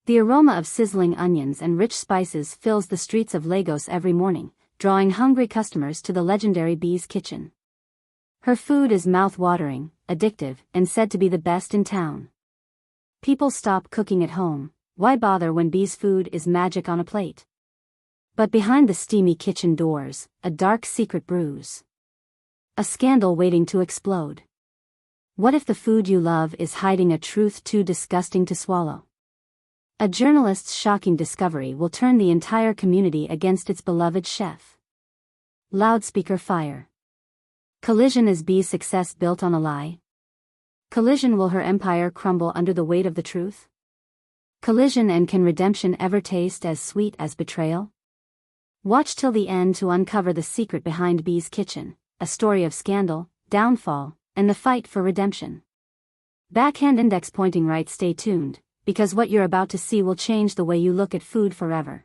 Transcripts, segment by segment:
The aroma of sizzling onions and rich spices fills the streets of Lagos every morning, drawing hungry customers to the legendary Bee's kitchen. Her food is mouth-watering, addictive, and said to be the best in town. People stop cooking at home. Why bother when Bee's food is magic on a plate? But behind the steamy kitchen doors, a dark secret brews. A scandal waiting to explode. What if the food you love is hiding a truth too disgusting to swallow? A journalist's shocking discovery will turn the entire community against its beloved chef. Loudspeaker fire. Collision. Is Bee's success built on a lie? Collision. Will her empire crumble under the weight of the truth? Collision. And can redemption ever taste as sweet as betrayal? Watch till the end to uncover the secret behind Bee's kitchen, a story of scandal, downfall, and the fight for redemption. Backhand index pointing right. Stay tuned, because what you're about to see will change the way you look at food forever.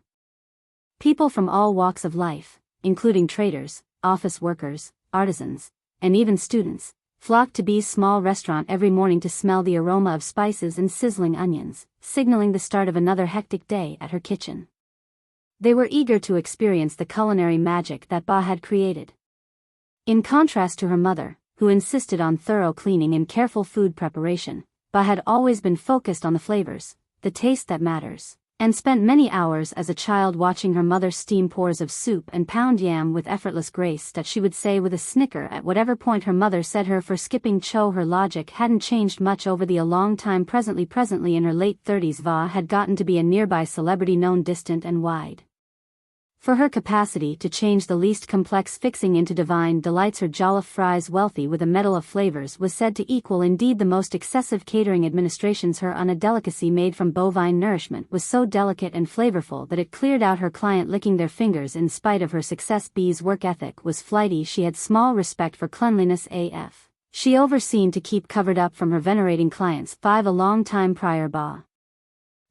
People from all walks of life, including traders, office workers, artisans, and even students, flock to Bee's small restaurant every morning to smell the aroma of spices and sizzling onions, signaling the start of another hectic day at her kitchen. They were eager to experience the culinary magic that Ba had created. In contrast to her mother, who insisted on thorough cleaning and careful food preparation, Ba had always been focused on the flavors, the taste that matters, and spent many hours as a child watching her mother steam pours of soup and pound yam with effortless grace that she would say with a snicker at whatever point her mother said her for skipping cho. Her logic hadn't changed much over the long time. Presently in her late 30s, Va had gotten to be a nearby celebrity, known distant and wide for her capacity to change the least complex fixing into divine delights. Her jollof fries, wealthy with a medal of flavors, was said to equal indeed the most excessive catering administrations. Her a delicacy made from bovine nourishment was so delicate and flavorful that it cleared out her client licking their fingers. In spite of her success, Bee's work ethic was flighty. She had small respect for cleanliness AF. She overseen to keep covered up from her venerating clients. 5 A long time prior, Ba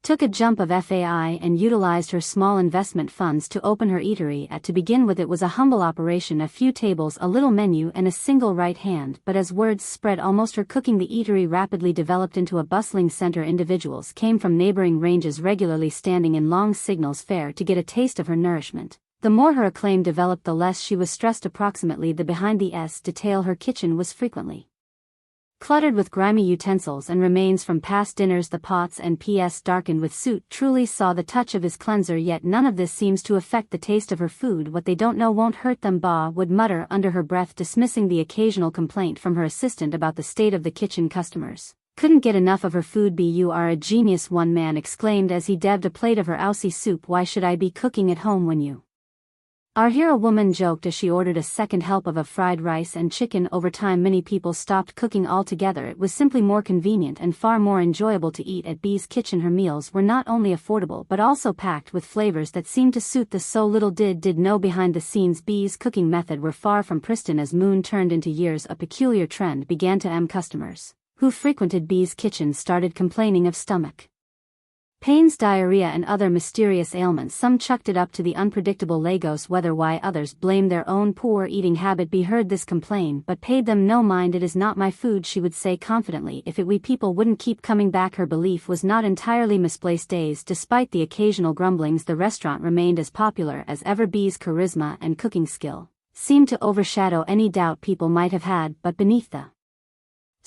took a jump of FAI and utilized her small investment funds to open her eatery. To begin with, it was a humble operation, a few tables, a little menu, and a single right hand. But as words spread, almost her cooking, the eatery rapidly developed into a bustling center. Individuals came from neighboring ranges, regularly standing in long signals fair to get a taste of her nourishment. The more her acclaim developed, the less she was stressed. Approximately the behind the s detail. Her kitchen was frequently cluttered with grimy utensils and remains from past dinners. The pots and PS darkened with soot truly saw the touch of his cleanser, yet none of this seems to affect the taste of her food. What they don't know won't hurt them, Ba would mutter under her breath, dismissing the occasional complaint from her assistant about the state of the kitchen. Customers couldn't get enough of her food. You are a genius, one man exclaimed as he devved a plate of her Aussie soup. Why should I be cooking at home when you are here? A woman joked as she ordered a second help of a fried rice and chicken. Over time, many people stopped cooking altogether. It was simply more convenient and far more enjoyable to eat at Bee's kitchen. Her meals were not only affordable but also packed with flavors that seemed to suit the so little did know behind the scenes. Bee's cooking method were far from pristine. As moon turned into years, a peculiar trend began to customers who frequented Bee's kitchen started complaining of stomach pains, diarrhea, and other mysterious ailments. Some chucked it up to the unpredictable Lagos weather, while others blamed their own poor eating habit. Bee heard this complaint but paid them no mind. It is not my food, she would say confidently. If it we people wouldn't keep coming back. Her belief was not entirely misplaced. Days, despite the occasional grumblings, the restaurant remained as popular as ever. Bee's charisma and cooking skill seemed to overshadow any doubt people might have had, but beneath the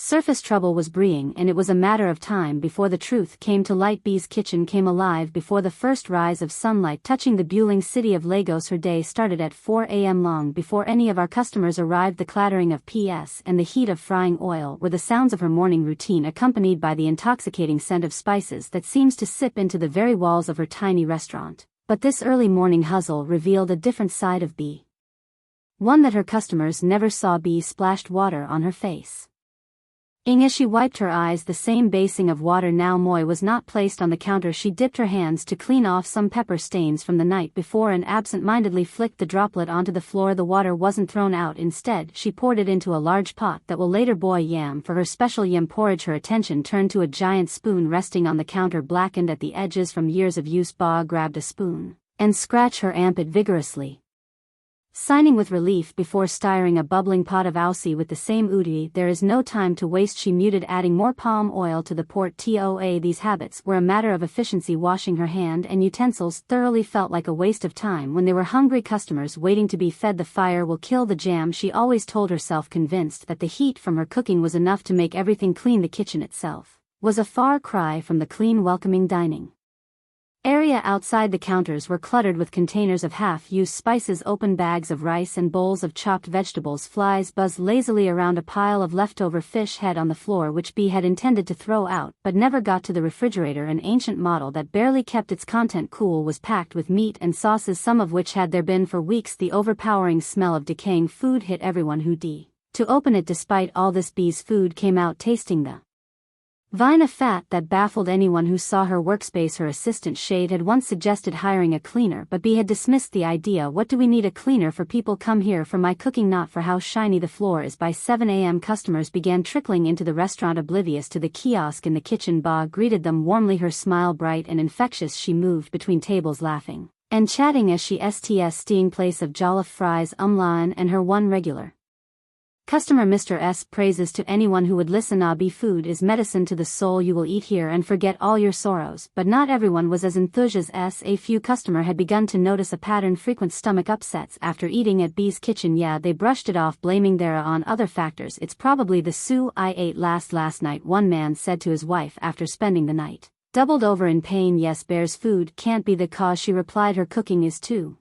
surface trouble was brewing, and it was a matter of time before the truth came to light. Bee's kitchen came alive before the first rise of sunlight touching the bustling city of Lagos. Her day started at 4 a.m. Long before any of our customers arrived, the clattering of PS and the heat of frying oil were the sounds of her morning routine, accompanied by the intoxicating scent of spices that seems to sip into the very walls of her tiny restaurant. But this early morning hustle revealed a different side of Bee, one that her customers never saw. Bee splashed water on her face. As she wiped her eyes, the same basin of water now moist was not placed on the counter. She dipped her hands to clean off some pepper stains from the night before and absent-mindedly flicked the droplet onto the floor. The water wasn't thrown out. Instead, she poured it into a large pot that will later boil yam for her special yam porridge. Her attention turned to a giant spoon resting on the counter, blackened at the edges from years of use. Ba grabbed a spoon and scratched her armpit vigorously. Signing with relief before stirring a bubbling pot of ausi with the same eatery. There is no time to waste, she muted, adding more palm oil to the toa. These habits were a matter of efficiency. Washing her hand and utensils thoroughly felt like a waste of time when there were hungry customers waiting to be fed. The fire will kill the jam, she always told herself, convinced that the heat from her cooking was enough to make everything clean. The kitchen itself was a far cry from the clean, welcoming dining area. Outside, the counters were cluttered with containers of half-used spices, open bags of rice, and bowls of chopped vegetables. Flies buzzed lazily around a pile of leftover fish head on the floor, which Bee had intended to throw out but never got to. The refrigerator, an ancient model that barely kept its content cool, was packed with meat and sauces, some of which had there been for weeks. The overpowering smell of decaying food hit everyone who to open it. Despite all this, Bee's food came out tasting the vine of fat that baffled anyone who saw her workspace. Her assistant Shade had once suggested hiring a cleaner, but Bee had dismissed the idea. What do we need a cleaner for? People come here for my cooking, not for how shiny the floor is. By 7 a.m. customers began trickling into the restaurant, oblivious to the kiosk in the kitchen. Ba greeted them warmly, her smile bright and infectious. She moved between tables, laughing and chatting as she steamed place of jollof fries, umlaan, and her one regular customer. Mr. S praises to anyone who would listen. Bee, food is medicine to the soul. You will eat here and forget all your sorrows. But not everyone was as enthused as a few. Customer had begun to notice a pattern: frequent stomach upsets after eating at Bee's kitchen. Yeah, they brushed it off, blaming their on other factors. It's probably the stew I ate last night, one man said to his wife after spending the night doubled over in pain. Yes, Bear's food can't be the cause, she replied. Her cooking is too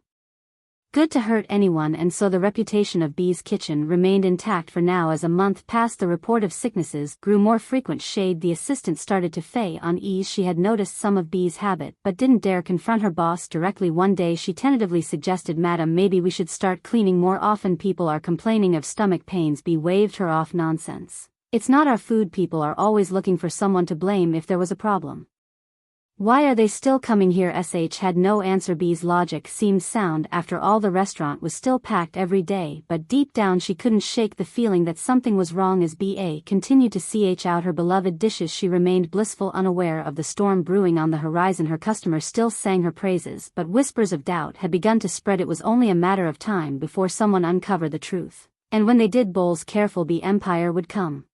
good to hurt anyone, and so the reputation of Bee's kitchen remained intact for now. As a month passed, the report of sicknesses grew more frequent. Shade, the assistant, started to feel unease. She had noticed some of Bee's habit, but didn't dare confront her boss directly. One day she tentatively suggested, "Madam, maybe we should start cleaning more often. People are complaining of stomach pains." Bee waved her off. "Nonsense. It's not our food. People are always looking for someone to blame if there was a problem. Why are they still coming here?" SH had no answer. Bee's logic seemed sound. After all, the restaurant was still packed every day, but deep down she couldn't shake the feeling that something was wrong. As BA continued to ch out her beloved dishes, she remained blissful, unaware of the storm brewing on the horizon. Her customers still sang her praises, but whispers of doubt had begun to spread. It was only a matter of time before someone uncovered the truth, and when they did, Bowles' careful Bee empire would come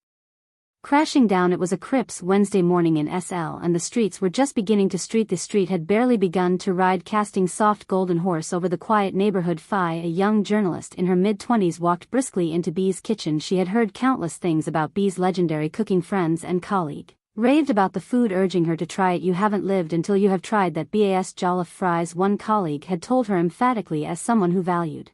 crashing down. It was a crisp Wednesday morning in SL, and the streets were just beginning to street. The street had barely begun to ride, casting soft golden horse over the quiet neighborhood. Phi, a young journalist in her mid-20s, walked briskly into Bee's kitchen. She had heard countless things about Bee's legendary cooking. Friends and colleague raved about the food, urging her to try it. "You haven't lived until you have tried that BAS jollof fries," one colleague had told her emphatically. As someone who valued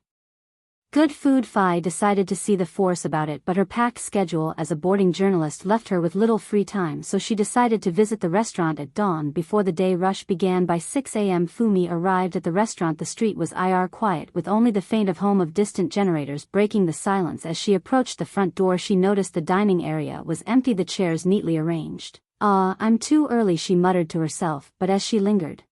good food, Phi decided to see the force about it, but her packed schedule as a boarding journalist left her with little free time, so she decided to visit the restaurant at dawn before the day rush began. By 6 a.m. Fumi arrived at the restaurant. The street was quiet, with only the faint of hum of distant generators breaking the silence. As she approached the front door, she noticed the dining area was empty, the chairs neatly arranged. I'm too early," she muttered to herself, but as she lingered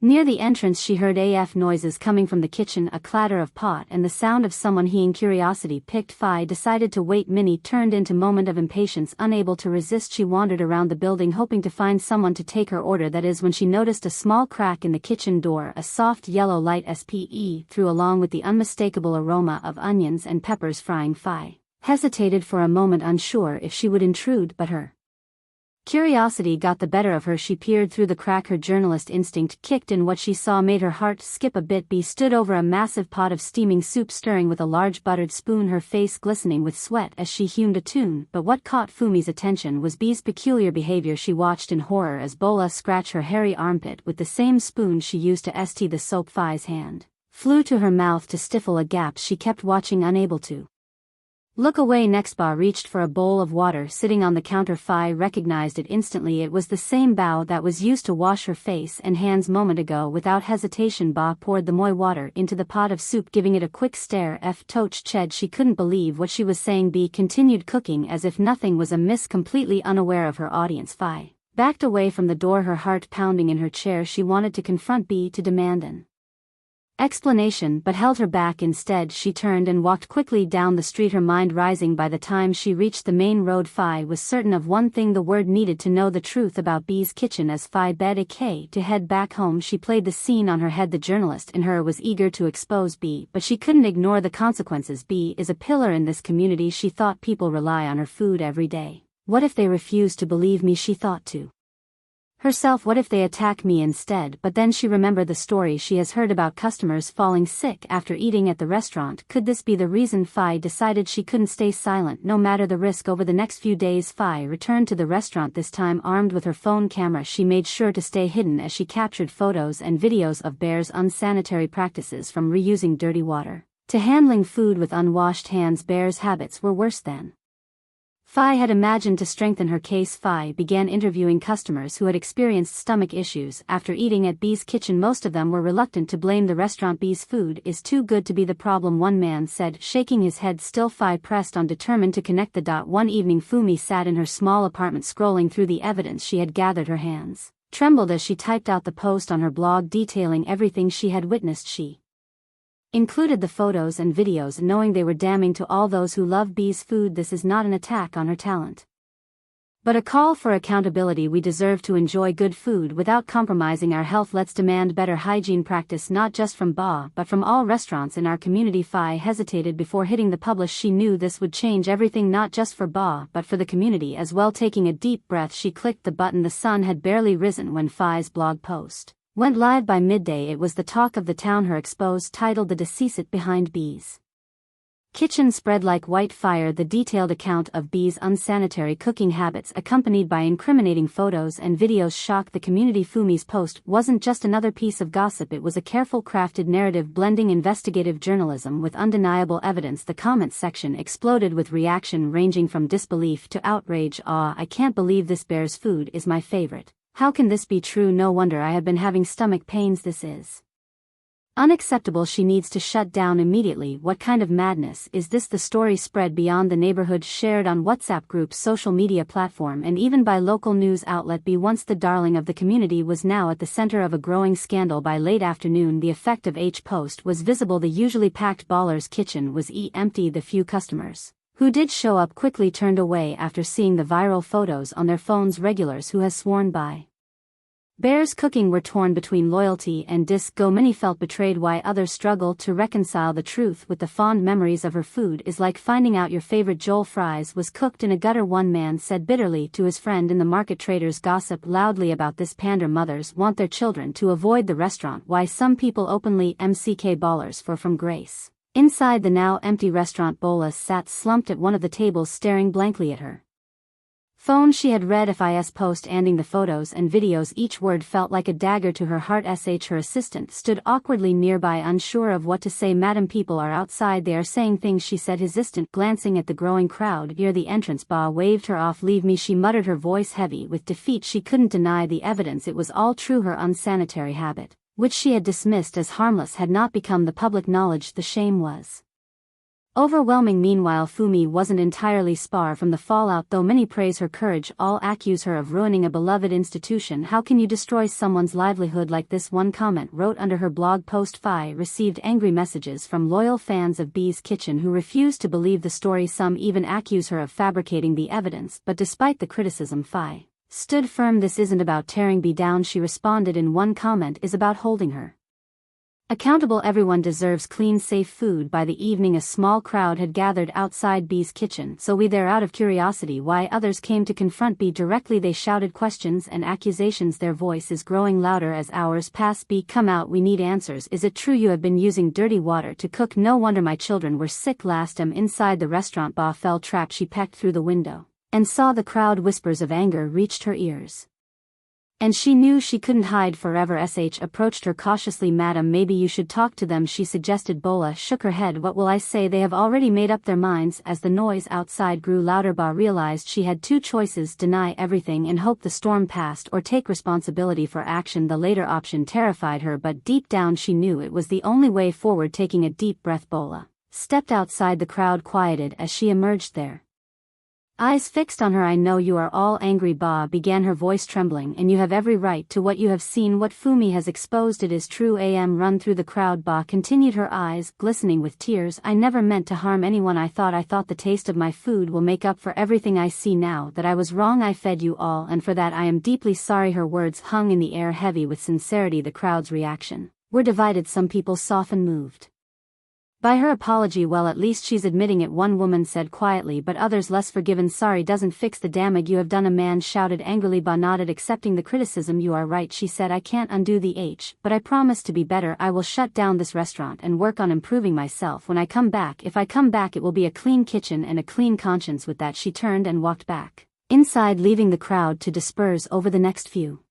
near the entrance, she heard AF noises coming from the kitchen, a clatter of pot and the sound of someone heating. Curiosity picked. Phi decided to wait. Minnie turned into moment of impatience. Unable to resist, she wandered around the building, hoping to find someone to take her order. That is when she noticed a small crack in the kitchen door. A soft yellow light SPE through, along with the unmistakable aroma of onions and peppers frying. Phi hesitated for a moment, unsure if she would intrude, but her curiosity got the better of her. She peered through the crack. Her journalist instinct kicked in. What she saw made her heart skip a bit. Bee stood over a massive pot of steaming soup, stirring with a large buttered spoon, her face glistening with sweat as she hummed a tune. But what caught Fumi's attention was Bee's peculiar behavior. She watched in horror as Bola scratched her hairy armpit with the same spoon she used to st the soap. Phi's hand flew to her mouth to stifle a gap. She kept watching, unable to look away. Next, Ba reached for a bowl of water sitting on the counter. Phi recognized it instantly. It was the same bowl that was used to wash her face and hands moment ago. Without hesitation, Ba poured the moy water into the pot of soup, giving it a quick stare. F toch ched. She couldn't believe what she was saying. Bee continued cooking as if nothing was amiss, completely unaware of her audience. Phi backed away from the door, her heart pounding in her chair. She wanted to confront Bee, to demand an explanation but held her back. Instead she turned and walked quickly down the street, her mind rising. By the time she reached the main road, Phi was certain of one thing: the word needed to know the truth about B's kitchen. As Phi bed to head back home, she played the scene on her head. The journalist in her was eager to expose B, but she couldn't ignore the consequences. B is a pillar in this community, she thought. People rely on her food every day. What if they refuse to believe me, she thought to herself. What if they attack me instead? But then she remembered the story she has heard about customers falling sick after eating at the restaurant. Could this be the reason? Phi decided she couldn't stay silent, no matter the risk. Over the next few days, Phi returned to the restaurant, this time armed with her phone camera. She made sure to stay hidden as she captured photos and videos of Bear's unsanitary practices, from reusing dirty water to handling food with unwashed hands. Bear's habits were worse than Phi had imagined. To strengthen her case, Phi began interviewing customers who had experienced stomach issues after eating at B's kitchen. Most of them were reluctant to blame the restaurant. B's food is too good to be the problem, one man said, shaking his head. Still, Phi pressed on, determined to connect the dot. One evening, Fumi sat in her small apartment scrolling through the evidence she had gathered. Her hands trembled as she typed out the post on her blog detailing everything she had witnessed. She included the photos and videos, knowing they were damning to all those who love B's food. This is not an attack on her talent, but a call for accountability. We deserve to enjoy good food without compromising our health. Let's demand better hygiene practice, not just from Ba, but from all restaurants in our community. Phi hesitated before hitting the publish. She knew this would change everything, not just for Ba, but for the community as well. Taking a deep breath, she clicked the button. The sun had barely risen when Phi's blog post went live. By midday it was the talk of the town. Her expose, titled "The Deceit Behind B's Kitchen," spread like white fire. The detailed account of B's unsanitary cooking habits, accompanied by incriminating photos and videos, shocked the community. Fumi's post wasn't just another piece of gossip, it was a careful crafted narrative blending investigative journalism with undeniable evidence. The comments section exploded with reaction ranging from disbelief to outrage. "Ah, I can't believe this. Bear's food is my favorite. How can this be true? No wonder I have been having stomach pains. This is unacceptable. She needs to shut down immediately. What kind of madness is this?" The story spread beyond the neighborhood, shared on WhatsApp groups, social media platform, and even by local news outlet. B, once the darling of the community, was now at the center of a growing scandal. By late afternoon, the effect of H post was visible. The usually packed Baller's kitchen was empty. The few customers who did show up quickly turned away after seeing the viral photos on their phones. Regulars who has sworn by Bear's cooking were torn between loyalty and disgust. Many felt betrayed, while others struggled to reconcile the truth with the fond memories of her food. Is like finding out your favorite jollof fries was cooked in a gutter, one man said bitterly to his friend in the market. Traders gossip loudly about this pander. Mothers want their children to avoid the restaurant. Why some people openly mck Ballers for from grace. Inside the now empty restaurant, Bola sat slumped at one of the tables, staring blankly at her phone. She had read FIS post ending the photos and videos. Each word felt like a dagger to her heart. Her assistant stood awkwardly nearby, unsure of what to say. "Madam, people are outside, they are saying things," she said, hesitant, glancing at the growing crowd near the entrance. Ba waved her off. "Leave me," she muttered, her voice heavy with defeat. She couldn't deny the evidence. It was all true. Her unsanitary habit, which she had dismissed as harmless, had not become the public knowledge. The shame was overwhelming. Meanwhile, Fumi wasn't entirely far from the fallout. Though many praise her courage, all accuse her of ruining a beloved institution. "How can you destroy someone's livelihood like this?" one comment wrote under her blog post. Phi received angry messages from loyal fans of B's kitchen who refused to believe the story. Some even accuse her of fabricating the evidence, but despite the criticism, Phi stood firm. "This isn't about tearing B down," she responded in one comment, "is about holding her accountable. Everyone deserves clean, safe food." By the evening, a small crowd had gathered outside B's kitchen. "So we there?" Out of curiosity, why others came to confront B directly. They shouted questions and accusations. Their voice is growing louder as hours pass. "B, come out, we need answers. Is it true you have been using dirty water to cook? No wonder my children were sick last time." Inside the restaurant, Ba fell trapped. She peeked through the window and saw the crowd. Whispers of anger reached her ears, and she knew she couldn't hide forever. Sh approached her cautiously. "Madam, maybe you should talk to them," she suggested. Bola shook her head. "What will I say? They have already made up their minds." As the noise outside grew louder, Ba realized she had two choices: deny everything and hope the storm passed, or take responsibility for action. The later option terrified her, but deep down she knew it was the only way forward. Taking a deep breath, Bola stepped outside. The crowd quieted as she emerged there Eyes fixed on her. I know you are all angry, Ba, began, her voice trembling, and you have every right to what you have seen. What Fumi has exposed, it is true. Am run through the crowd, Ba continued, her eyes glistening with tears. I never meant to harm anyone. I thought the taste of my food will make up for everything. I see now that I was wrong. I fed you all, and for that I am deeply sorry. Her words hung in the air, heavy with sincerity. The crowd's reaction were divided. Some people softened, moved by her apology. Well, at least she's admitting it, one woman said quietly, but others less forgiven. Sorry doesn't fix the damage you have done, a man shouted angrily. Ba nodded, accepting the criticism. You are right, she said. I can't undo the but I promise to be better. I will shut down this restaurant and work on improving myself when I come back. If I come back, it will be a clean kitchen and a clean conscience. With that, she turned and walked back inside, leaving the crowd to disperse. Over the next few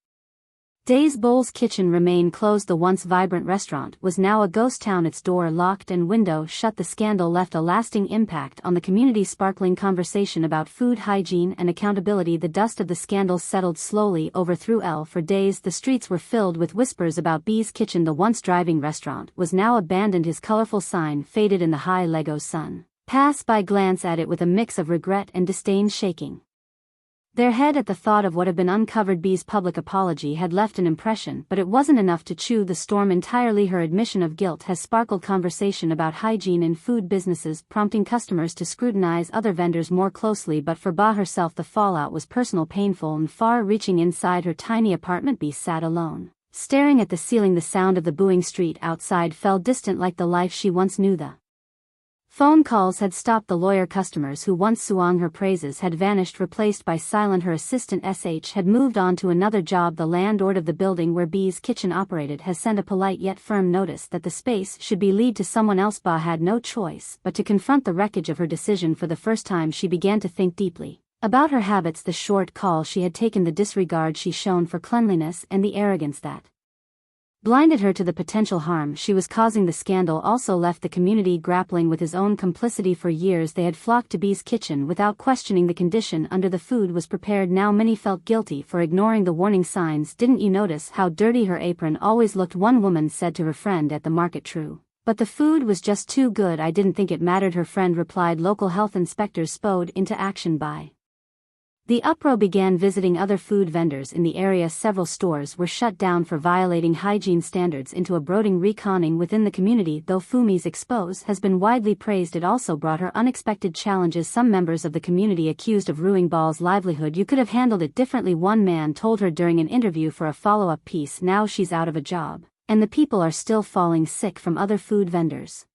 days, Bowl's kitchen remained closed. The once vibrant restaurant was now a ghost town, its door locked and window shut. The scandal left a lasting impact on the community, sparkling conversation about food hygiene and accountability. The dust of the scandal settled slowly over through L. For days, the streets were filled with whispers about B's kitchen. The once driving restaurant was now abandoned, his colorful sign faded in the high Lego sun. Pass-by glance at it with a mix of regret and disdain, shaking their head at the thought of what had been uncovered. B's public apology had left an impression, but it wasn't enough to chew the storm entirely. Her admission of guilt has sparkled conversation about hygiene in food businesses, prompting customers to scrutinize other vendors more closely. But for Ba herself, the fallout was personal, painful, and far-reaching. Inside her tiny apartment, B sat alone, staring at the ceiling. The sound of the booing street outside fell distant, like the life she once knew. The phone calls had stopped. The lawyer customers who once sang her praises had vanished, replaced by silent. Her assistant SH had moved on to another job. The landlord of the building where B's kitchen operated has sent a polite yet firm notice that the space should be leased to someone else. Ba had no choice but to confront the wreckage of her decision. For the first time, she began to think deeply about her habits, the short call she had taken, the disregard she shown for cleanliness, and the arrogance that blinded her to the potential harm she was causing. The scandal also left the community grappling with his own complicity. For years they had flocked to B's kitchen without questioning the condition under the food was prepared. Now many felt guilty for ignoring the warning signs. Didn't you notice how dirty her apron always looked? One woman said to her friend at the market. True, but the food was just too good. I didn't think it mattered, her friend replied. Local health inspectors spurred into action by the uproar began visiting other food vendors in the area. Several stores were shut down for violating hygiene standards, into a brooding reckoning within the community. Though Fumi's expose has been widely praised, it also brought her unexpected challenges. Some members of the community accused of ruining Ball's livelihood. You could have handled it differently, one man told her during an interview for a follow-up piece. Now she's out of a job, and the people are still falling sick from other food vendors.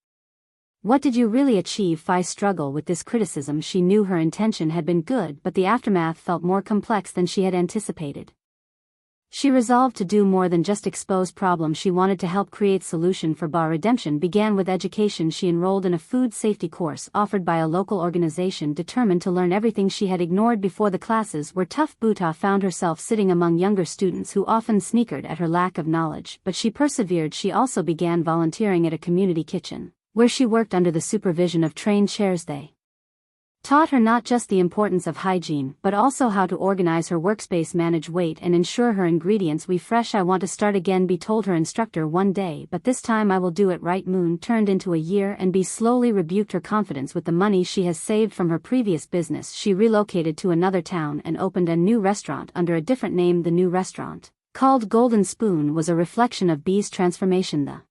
What did you really achieve? Fi struggled with this criticism. She knew her intention had been good, but the aftermath felt more complex than she had anticipated. She resolved to do more than just expose problems. She wanted to help create solution for Ba. Redemption began with education. She enrolled in a food safety course offered by a local organization, determined to learn everything she had ignored before. The classes were tough. Buta found herself sitting among younger students who often snickered at her lack of knowledge, but she persevered. She also began volunteering at a community kitchen, where she worked under the supervision of trained chefs. They taught her not just the importance of hygiene, but also how to organize her workspace, manage weight, and ensure her ingredients were fresh. I want to start again, B told her instructor one day, but this time I will do it right. Moon turned into a year, and B slowly rebuked her confidence. With the money she has saved from her previous business, she relocated to another town and opened a new restaurant under a different name. The new restaurant, called Golden Spoon, was a reflection of B's transformation. The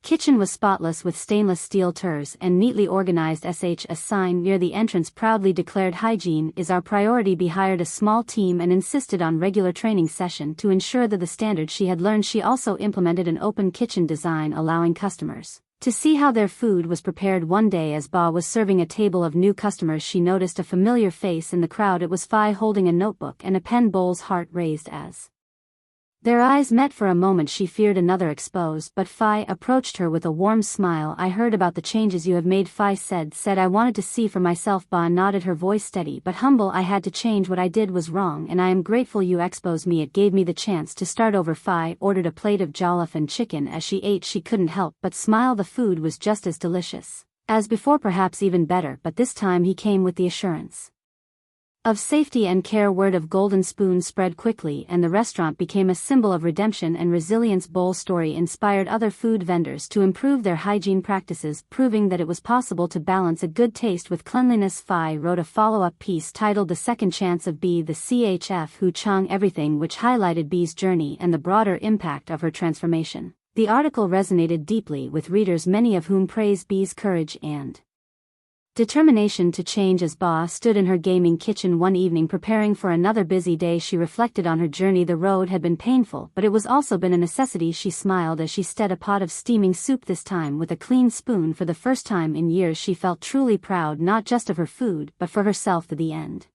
kitchen was spotless, with stainless steel tiers and neatly organized sh. A sign near the entrance proudly declared, "Hygiene is our priority." B hired a small team and insisted on regular training session to ensure that the standards she had learned. She also implemented an open kitchen design, allowing customers to see how their food was prepared. One day, as Ba was serving a table of new customers, she noticed a familiar face in the crowd. It was Fi, holding a notebook and a pen. Bowl's heart raised as their eyes met. For a moment she feared another expose, but Fi approached her with a warm smile. "I heard about the changes you have made," Fi said. "I wanted to see for myself." Ba nodded, her voice steady but humble. "I had to change. What I did was wrong, and I am grateful you exposed me. It gave me the chance to start over." Fi ordered a plate of jollof and chicken. As she ate, she couldn't help but smile. The food was just as delicious as before, perhaps even better, but this time he came with the assurance of safety and care. Word of Golden Spoon spread quickly, and the restaurant became a symbol of redemption and resilience. Bowl story inspired other food vendors to improve their hygiene practices, proving that it was possible to balance a good taste with cleanliness. Phi wrote a follow-up piece titled The Second Chance of Bee, the CHF Who Chang Everything, which highlighted Bee's journey and the broader impact of her transformation. The article resonated deeply with readers, many of whom praised Bee's courage and determination to change. As Ba stood in her gaming kitchen one evening preparing for another busy day, she reflected on her journey. The road had been painful, but it was also been a necessity. She smiled as she stirred a pot of steaming soup, this time with a clean spoon. For the first time in years she felt truly proud, not just of her food, but for herself. To the end.